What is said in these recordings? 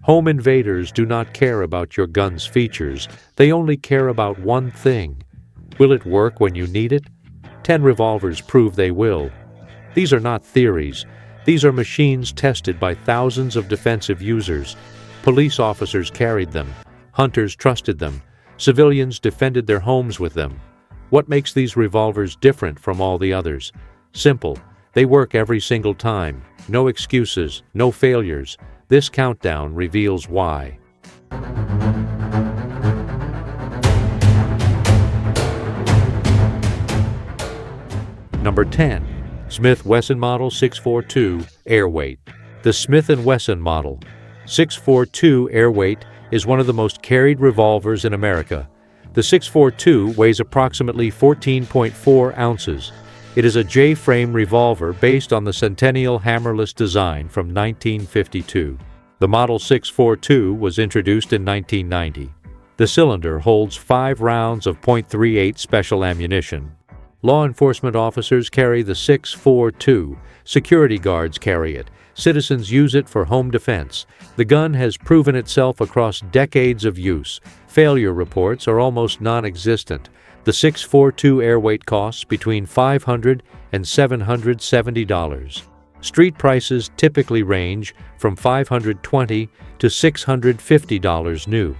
Home invaders do not care about your gun's features. They only care about one thing. Will it work when you need it? 10 revolvers prove they will. These are not theories. These are machines tested by thousands of defensive users. Police officers carried them. Hunters trusted them. Civilians defended their homes with them. What makes these revolvers different from all the others? Simple. They work every single time. No excuses, no failures. This countdown reveals why. Number 10. Smith Wesson Model 642 Airweight. The Smith & Wesson Model 642 Airweight is one of the most carried revolvers in America. The 642 weighs approximately 14.4 ounces. It is a J-frame revolver based on the Centennial hammerless design from 1952. The Model 642 was introduced in 1990. The cylinder holds 5 rounds of .38 special ammunition. Law enforcement officers carry the 642. Security guards carry it. Citizens use it for home defense. The gun has proven itself across decades of use. Failure reports are almost non-existent. The 642 Airweight costs between $500 and $770. Street prices typically range from $520 to $650 new.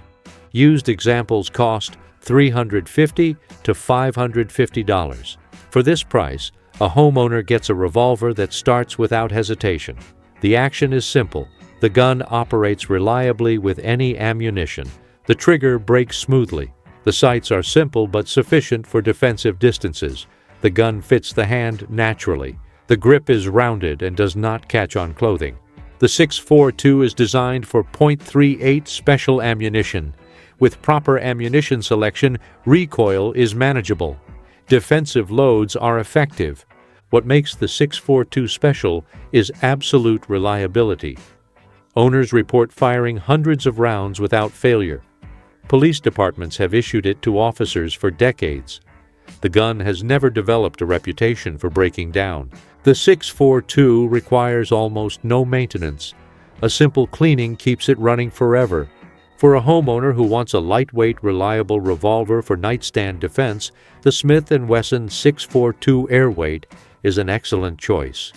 Used examples cost $350 to $550. For this price, a homeowner gets a revolver that starts without hesitation. The action is simple. The gun operates reliably with any ammunition. The trigger breaks smoothly. The sights are simple but sufficient for defensive distances. The gun fits the hand naturally. The grip is rounded and does not catch on clothing. The 642 is designed for .38 special ammunition. With proper ammunition selection, recoil is manageable. Defensive loads are effective. What makes the 642 special is absolute reliability. Owners report firing hundreds of rounds without failure. Police departments have issued it to officers for decades. The gun has never developed a reputation for breaking down. The 642 requires almost no maintenance. A simple cleaning keeps it running forever. For a homeowner who wants a lightweight, reliable revolver for nightstand defense, the Smith & Wesson 642 Airweight is an excellent choice.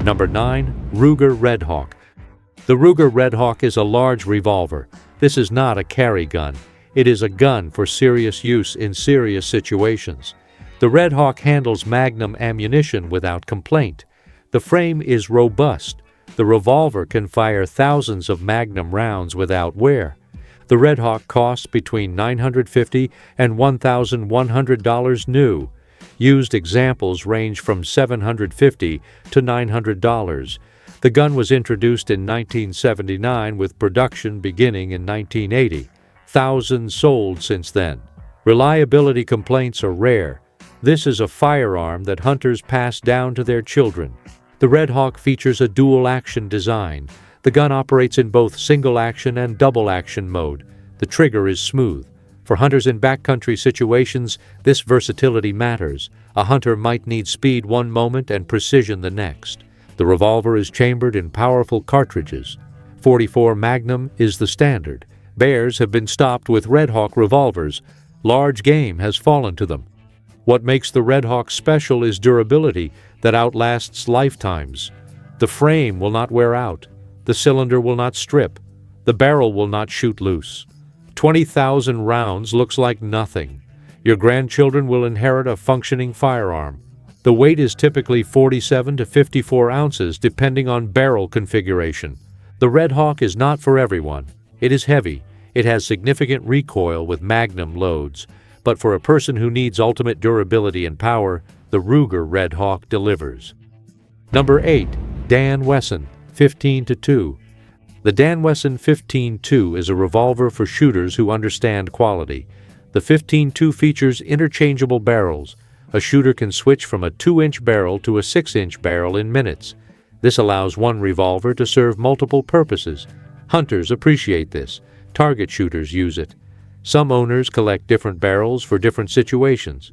Number 9. Ruger Redhawk. The Ruger Redhawk is a large revolver. This is not a carry gun. It is a gun for serious use in serious situations. The Redhawk handles Magnum ammunition without complaint. The frame is robust. The revolver can fire thousands of Magnum rounds without wear. The Redhawk costs between $950 and $1,100 new. Used examples range from $750 to $900. The gun was introduced in 1979 with production beginning in 1980. Thousands sold since then. Reliability complaints are rare. This is a firearm that hunters pass down to their children. The Redhawk features a dual-action design. The gun operates in both single-action and double-action mode. The trigger is smooth. For hunters in backcountry situations, this versatility matters. A hunter might need speed one moment and precision the next. The revolver is chambered in powerful cartridges. .44 Magnum is the standard. Bears have been stopped with Redhawk revolvers. Large game has fallen to them. What makes the Redhawk special is durability that outlasts lifetimes. The frame will not wear out. The cylinder will not strip. The barrel will not shoot loose. 20,000 rounds looks like nothing. Your grandchildren will inherit a functioning firearm. The weight is typically 47 to 54 ounces depending on barrel configuration. The Redhawk is not for everyone. It is heavy. It has significant recoil with Magnum loads. But for a person who needs ultimate durability and power, the Ruger Redhawk delivers. Number 8. Dan Wesson 15-2. The Dan Wesson 15-2 is a revolver for shooters who understand quality. The 15-2 features interchangeable barrels. A shooter can switch from a 2-inch barrel to a 6-inch barrel in minutes. This allows one revolver to serve multiple purposes. Hunters appreciate this. Target shooters use it. Some owners collect different barrels for different situations.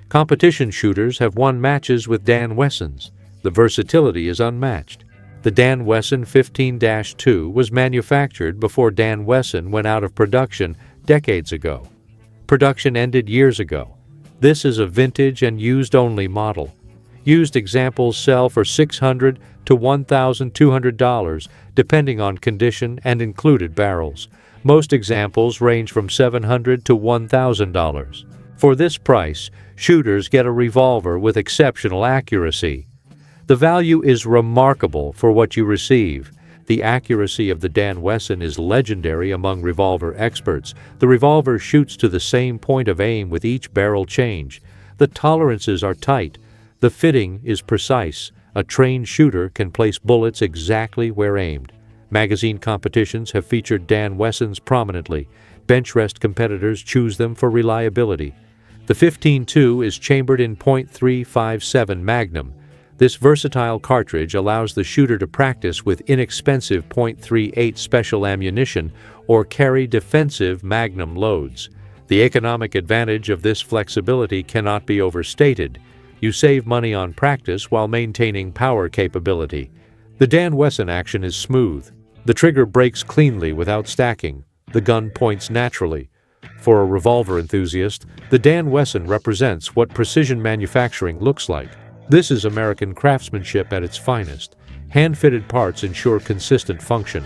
Competition shooters have won matches with Dan Wessons. The versatility is unmatched. The Dan Wesson 15-2 was manufactured before Dan Wesson went out of production decades ago. Production ended years ago. This is a vintage and used-only model. Used examples sell for $600 to $1,200, depending on condition and included barrels. Most examples range from $700 to $1,000. For this price, shooters get a revolver with exceptional accuracy. The value is remarkable for what you receive. The accuracy of the Dan Wesson is legendary among revolver experts. The revolver shoots to the same point of aim with each barrel change. The tolerances are tight. The fitting is precise. A trained shooter can place bullets exactly where aimed. Magazine competitions have featured Dan Wessons prominently. Bench rest competitors choose them for reliability. The 15-2 is chambered in .357 Magnum. This versatile cartridge allows the shooter to practice with inexpensive .38 special ammunition or carry defensive Magnum loads. The economic advantage of this flexibility cannot be overstated. You save money on practice while maintaining power capability. The Dan Wesson action is smooth. The trigger breaks cleanly without stacking. The gun points naturally. For a revolver enthusiast, the Dan Wesson represents what precision manufacturing looks like. This is American craftsmanship at its finest. Hand-fitted parts ensure consistent function.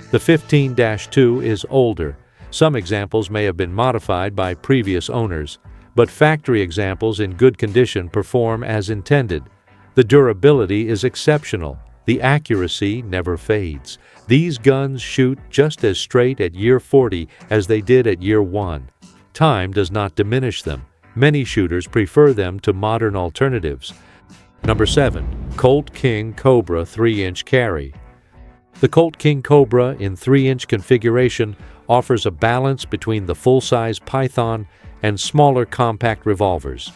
The 15-2 is older. Some examples may have been modified by previous owners, but factory examples in good condition perform as intended. The durability is exceptional. The accuracy never fades. These guns shoot just as straight at year 40 as they did at year 1. Time does not diminish them. Many shooters prefer them to modern alternatives. Number 7. Colt King Cobra 3-inch carry. The Colt King Cobra in 3-inch configuration offers a balance between the full-size Python and smaller compact revolvers.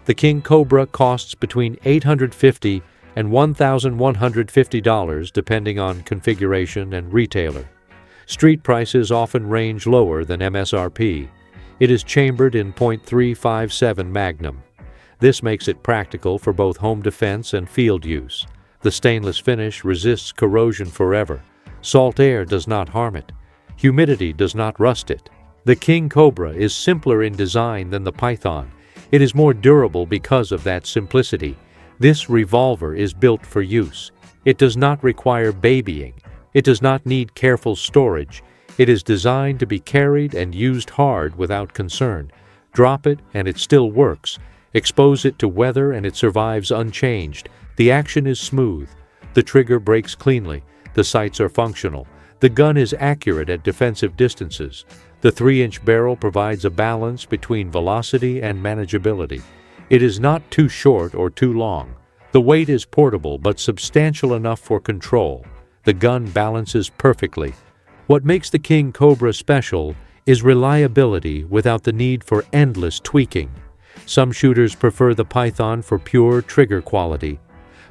The King Cobra costs between $850 and $1,150 depending on configuration and retailer. Street prices often range lower than MSRP. It is chambered in .357 Magnum. This makes it practical for both home defense and field use. The stainless finish resists corrosion forever. Salt air does not harm it. Humidity does not rust it. The King Cobra is simpler in design than the Python. It is more durable because of that simplicity. This revolver is built for use. It does not require babying. It does not need careful storage. It is designed to be carried and used hard without concern. Drop it and it still works. Expose it to weather and it survives unchanged. The action is smooth. The trigger breaks cleanly. The sights are functional. The gun is accurate at defensive distances. The 3-inch barrel provides a balance between velocity and manageability. It is not too short or too long. The weight is portable but substantial enough for control. The gun balances perfectly. What makes the King Cobra special is reliability without the need for endless tweaking. Some shooters prefer the Python for pure trigger quality.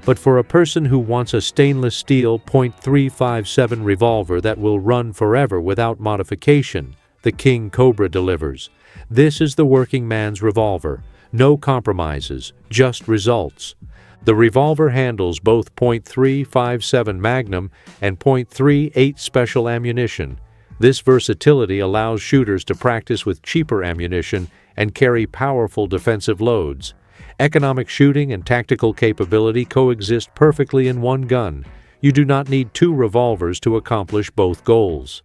But for a person who wants a stainless steel .357 revolver that will run forever without modification, the King Cobra delivers. This is the working man's revolver. No compromises, just results. The revolver handles both .357 Magnum and .38 special ammunition. This versatility allows shooters to practice with cheaper ammunition and carry powerful defensive loads. Economic shooting and tactical capability coexist perfectly in one gun. You do not need two revolvers to accomplish both goals.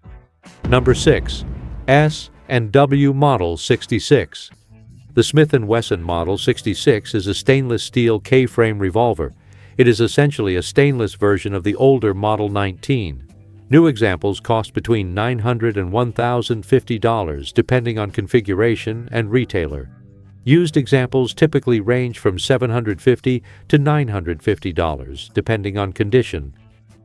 Number 6. S&W Model 66. The Smith & Wesson Model 66 is a stainless steel K-frame revolver. It is essentially a stainless version of the older Model 19. New examples cost between $900 and $1,050 depending on configuration and retailer. Used examples typically range from $750 to $950 depending on condition.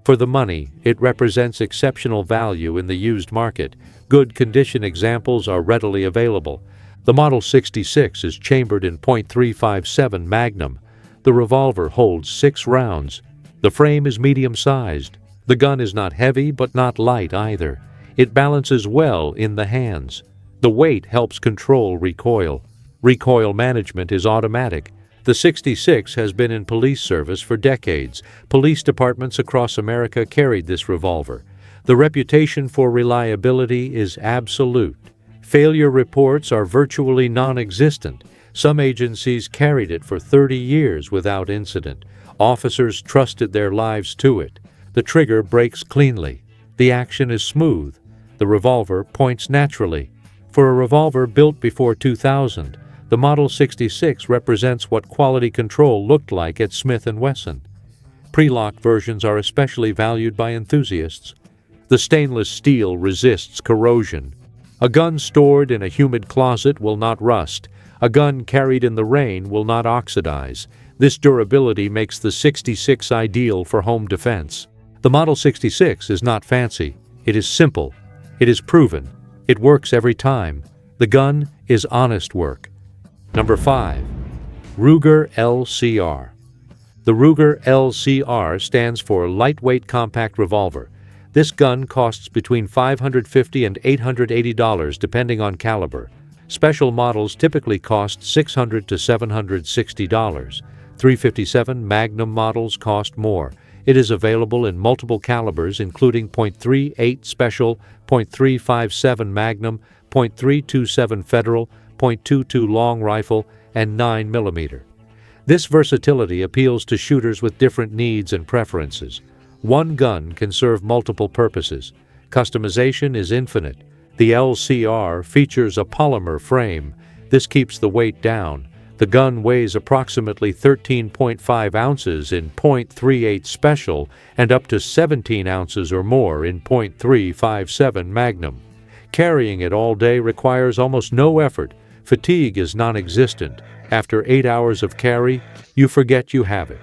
For the money, it represents exceptional value in the used market. Good condition examples are readily available. The Model 66 is chambered in .357 Magnum. The revolver holds 6 rounds. The frame is medium-sized. The gun is not heavy but not light either. It balances well in the hands. The weight helps control recoil. Recoil management is automatic. The 66 has been in police service for decades. Police departments across America carried this revolver. The reputation for reliability is absolute. Failure reports are virtually non-existent. Some agencies carried it for 30 years without incident. Officers trusted their lives to it. The trigger breaks cleanly. The action is smooth. The revolver points naturally. For a revolver built before 2000, the Model 66 represents what quality control looked like at Smith & Wesson. Pre-lock versions are especially valued by enthusiasts. The stainless steel resists corrosion. A gun stored in a humid closet will not rust. A gun carried in the rain will not oxidize. This durability makes the 66 ideal for home defense. The Model 66 is not fancy. It is simple. It is proven. It works every time. The gun is honest work. Number 5. Ruger LCR. The Ruger LCR stands for Lightweight Compact Revolver. This gun costs between $550 and $880 depending on caliber. Special models typically cost $600 to $760. .357 Magnum models cost more. It is available in multiple calibers including .38 Special, .357 Magnum, .327 Federal, .22 Long Rifle, and 9mm. This versatility appeals to shooters with different needs and preferences. One gun can serve multiple purposes. Customization is infinite. The LCR features a polymer frame. This keeps the weight down. The gun weighs approximately 13.5 ounces in .38 Special and up to 17 ounces or more in .357 Magnum. Carrying it all day requires almost no effort. Fatigue is non-existent. After 8 hours of carry, you forget you have it.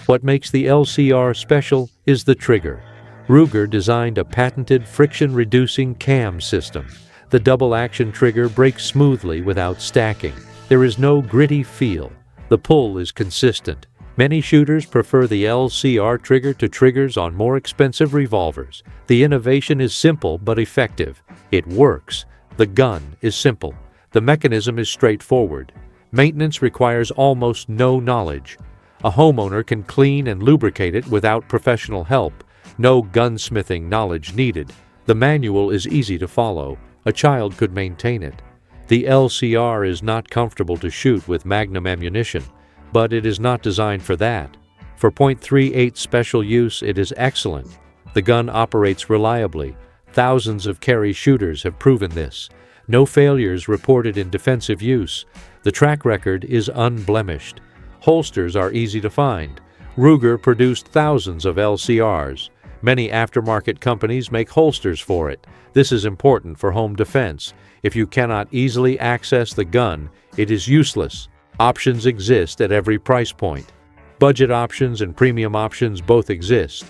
What makes the LCR special is the trigger. Ruger designed a patented friction-reducing cam system. The double-action trigger breaks smoothly without stacking. There is no gritty feel. The pull is consistent. Many shooters prefer the LCR trigger to triggers on more expensive revolvers. The innovation is simple but effective. It works. The gun is simple. The mechanism is straightforward. Maintenance requires almost no knowledge. A homeowner can clean and lubricate it without professional help. No gunsmithing knowledge needed. The manual is easy to follow. A child could maintain it. The LCR is not comfortable to shoot with Magnum ammunition, but it is not designed for that. For .38 Special use, it is excellent. The gun operates reliably. Thousands of carry shooters have proven this. No failures reported in defensive use. The track record is unblemished. Holsters are easy to find. Ruger produced thousands of LCRs. Many aftermarket companies make holsters for it. This is important for home defense. If you cannot easily access the gun, it is useless. Options exist at every price point. Budget options and premium options both exist.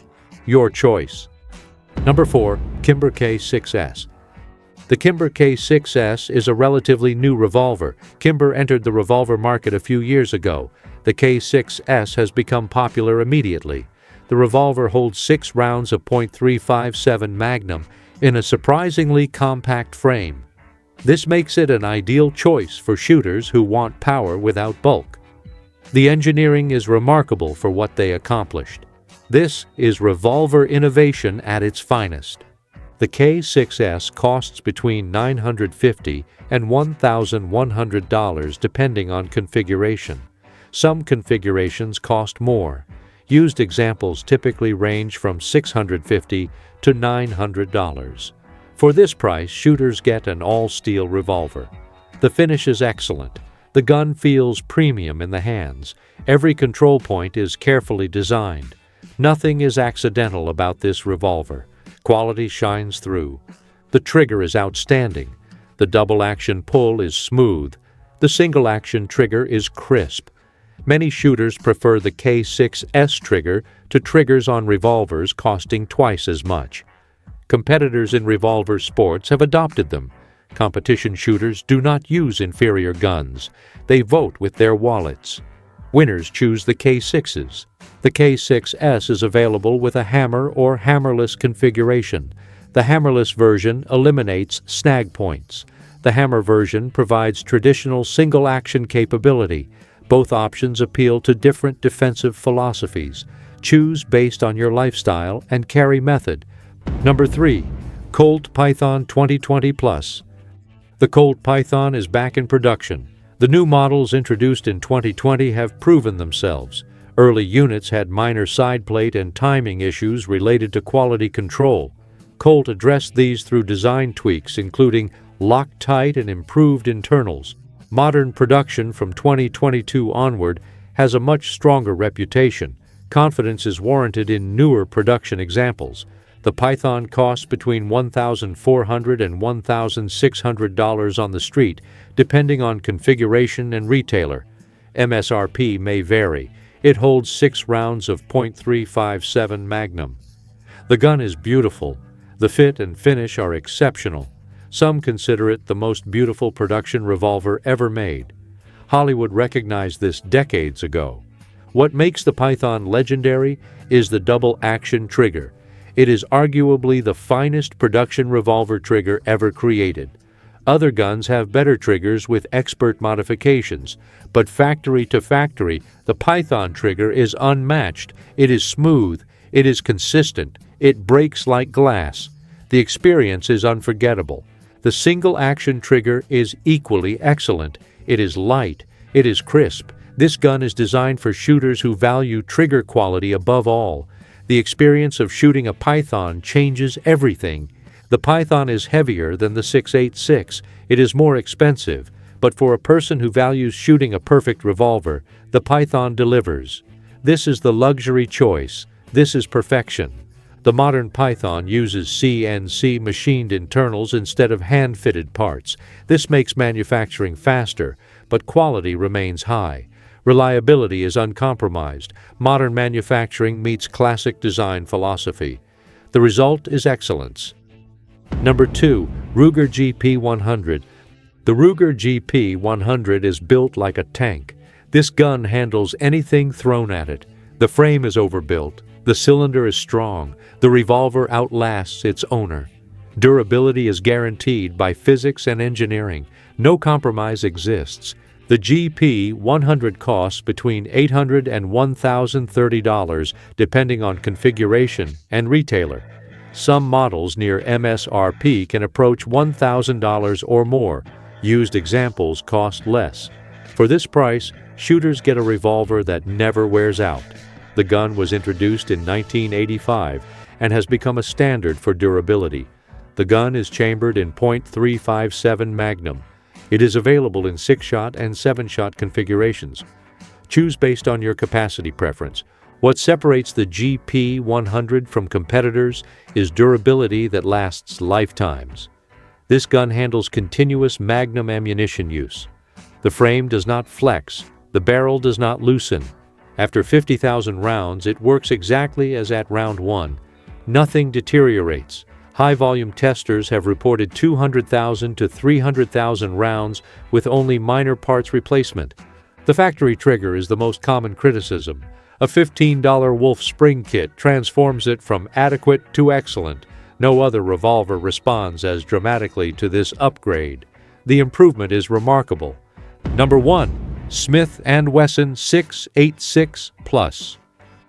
Your choice. Number 4. Kimber K6S. The Kimber K6S is a relatively new revolver. Kimber entered the revolver market a few years ago. The K6S has become popular immediately. The revolver holds 6 rounds of .357 Magnum in a surprisingly compact frame. This makes it an ideal choice for shooters who want power without bulk. The engineering is remarkable for what they accomplished. This is revolver innovation at its finest. The K6S costs between $950 and $1,100 depending on configuration. Some configurations cost more. Used examples typically range from $650 to $900. For this price, shooters get an all-steel revolver. The finish is excellent. The gun feels premium in the hands. Every control point is carefully designed. Nothing is accidental about this revolver. Quality shines through. The trigger is outstanding. The double-action pull is smooth. The single-action trigger is crisp. Many shooters prefer the K6S trigger to triggers on revolvers costing twice as much. Competitors in revolver sports have adopted them. Competition shooters do not use inferior guns. They vote with their wallets. Winners choose the K6s. The K6S is available with a hammer or hammerless configuration. The hammerless version eliminates snag points. The hammer version provides traditional single-action capability, Both options appeal to different defensive philosophies. Choose based on your lifestyle and carry method. Number 3. Colt Python 2020 Plus. The Colt Python is back in production. The new models introduced in 2020 have proven themselves. Early units had minor side plate and timing issues related to quality control. Colt addressed these through design tweaks, including Loctite and improved internals. Modern production from 2022 onward has a much stronger reputation. Confidence is warranted in newer production examples. The Python costs between $1,400 and $1,600 on the street, depending on configuration and retailer. MSRP may vary. It holds 6 rounds of .357 Magnum. The gun is beautiful. The fit and finish are exceptional. Some consider it the most beautiful production revolver ever made. Hollywood recognized this decades ago. What makes the Python legendary is the double-action trigger. It is arguably the finest production revolver trigger ever created. Other guns have better triggers with expert modifications, but factory to factory, the Python trigger is unmatched. It is smooth, it is consistent, it breaks like glass. The experience is unforgettable. The single-action trigger is equally excellent. It is light, it is crisp. This gun is designed for shooters who value trigger quality above all. The experience of shooting a Python changes everything. The Python is heavier than the 6.86. It is more expensive, but for a person who values shooting a perfect revolver, the Python delivers. This is the luxury choice. This is perfection. The modern Python uses CNC machined internals instead of hand-fitted parts. This makes manufacturing faster, but quality remains high. Reliability is uncompromised. Modern manufacturing meets classic design philosophy. The result is excellence. Number 2. Ruger GP100. The Ruger GP100 is built like a tank. This gun handles anything thrown at it. The frame is overbuilt. The cylinder is strong. The revolver outlasts its owner. Durability is guaranteed by physics and engineering. No compromise exists. The GP100 costs between $800 and $1,030 depending on configuration and retailer. Some models near MSRP can approach $1,000 or more. Used examples cost less. For this price, shooters get a revolver that never wears out. The gun was introduced in 1985 and has become a standard for durability. The gun is chambered in .357 Magnum. It is available in 6-shot and 7-shot configurations. Choose based on your capacity preference. What separates the GP100 from competitors is durability that lasts lifetimes. This gun handles continuous Magnum ammunition use. The frame does not flex. The barrel does not loosen. After 50,000 rounds, it works exactly as at round 1. Nothing deteriorates. High-volume testers have reported 200,000 to 300,000 rounds with only minor parts replacement. The factory trigger is the most common criticism. A $15 Wolf spring kit transforms it from adequate to excellent. No other revolver responds as dramatically to this upgrade. The improvement is remarkable. Number 1. Smith & Wesson 6.86 Plus.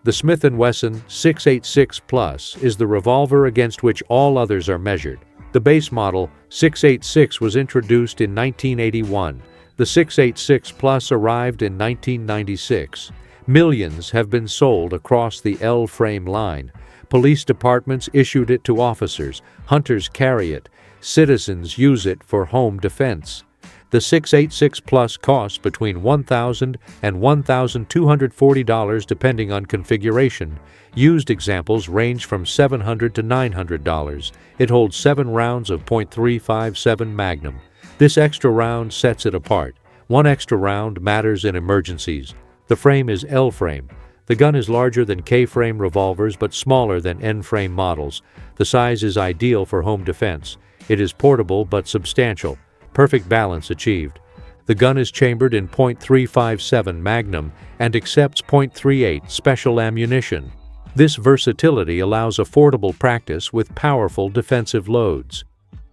The Smith & Wesson 6.86 Plus is the revolver against which all others are measured. The base model 6.86 was introduced in 1981. The 6.86 Plus arrived in 1996. Millions have been sold across the L-frame line. Police departments issued it to officers. Hunters carry it. Citizens use it for home defense. The 6.86 Plus costs between $1,000 and $1,240 depending on configuration. Used examples range from $700 to $900. It holds 7 rounds of .357 Magnum. This extra round sets it apart. 1 extra round matters in emergencies. The frame is L-frame. The gun is larger than K-frame revolvers but smaller than N-frame models. The size is ideal for home defense. It is portable but substantial. Perfect balance achieved. The gun is chambered in .357 Magnum and accepts .38 special ammunition. This versatility allows affordable practice with powerful defensive loads.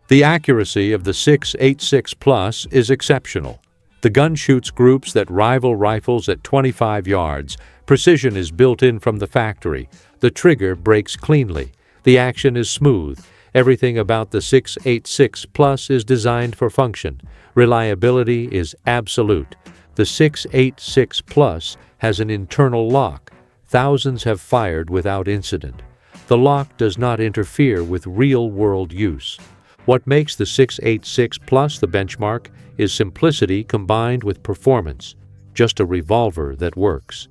The accuracy of the 6.86 Plus is exceptional. The gun shoots groups that rival rifles at 25 yards. Precision is built in from the factory. The trigger breaks cleanly. The action is smooth. Everything about the 686 Plus is designed for function. Reliability is absolute. The 686 Plus has an internal lock. Thousands have fired without incident. The lock does not interfere with real-world use. What makes the 686 Plus the benchmark is simplicity combined with performance. Just a revolver that works.